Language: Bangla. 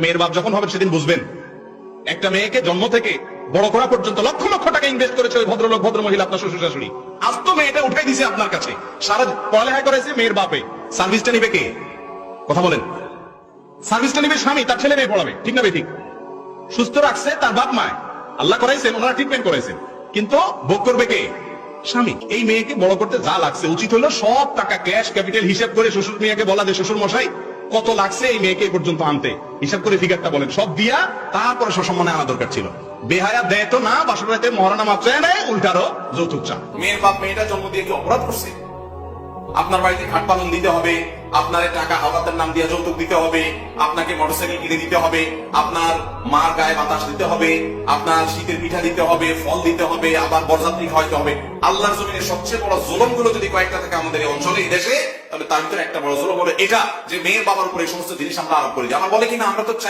মেয়ের বাপ যখন হবে সেদিন বুঝবেন একটা মেয়েকে জন্ম থেকে বড় করা পর্যন্ত লক্ষ লক্ষ টাকা ইনভেস্ট করেছে ওই ভদ্রলোক ভদ্র মহিলা আপনার শ্বশুর শাশুড়ি। আজ তো মেয়েটা উঠাই দিছে আপনার কাছে, সারা পড়ালেখা করেছে মেয়ের বাপে, সার্ভিসটা নিবে কে? কথা বলেন। সার্ভিসটা নিবে স্বামী, তার ছেলে মেয়ে পড়াবে, ঠিক না ঠিক? সুস্থ রাখছে তার বাপ মায়, আল্লাহ করাইছেন, ওনারা ট্রিটমেন্ট করেছেন, কিন্তু ভোগ করবে কে? স্বামী। এই মেয়েকে বড় করতে যা লাগছে উচিত হলো সব টাকা ক্যাশ ক্যাপিটাল হিসাব করে শ্বশুর মেয়েকে বলা যে শ্বশুর মশাই কত লাগছে এই মেয়েকে এই পর্যন্ত আনতে, হিসাব করে ফিগারটা বলেন, সব দিয়া তারপরে সসম্মানে আনা দরকার ছিল। বেহায়া দেয় তো না, বাসর রাতে মহারানা মাত্রায় নেয়, উল্টারও যৌতুক চা। মেয়ের বাপ মেয়েটা জন্ম দিয়ে কি অপরাধ করছে? আপনার বাড়িতে খাট পালন দিতে হবে, আপনার টাকা হাওলাতের নাম দিয়ে যৌতুক দিতে হবে, আপনাকে মোটরসাইকেল কিনে দিতে হবে, আপনার মার গায়ে বাতাস দিতে হবে, আপনার শীতের পিঠা দিতে হবে, ফল দিতে হবে, আবার বরযাত্রী খাওয়াইতে হবে। আল্লাহর জমিনে সবচেয়ে বড় জুলুম গুলো যদি কয়েকটা থাকে আমাদের এই অঞ্চলে, এই দেশে, তাহলে তার ভিতরে একটা বড় জুলুম হলো এটা যে মেয়ের বাবার উপরে এই সমস্ত জিনিস আমরা আরোপ করি। আমার বলে কিনা আমরা তো চাই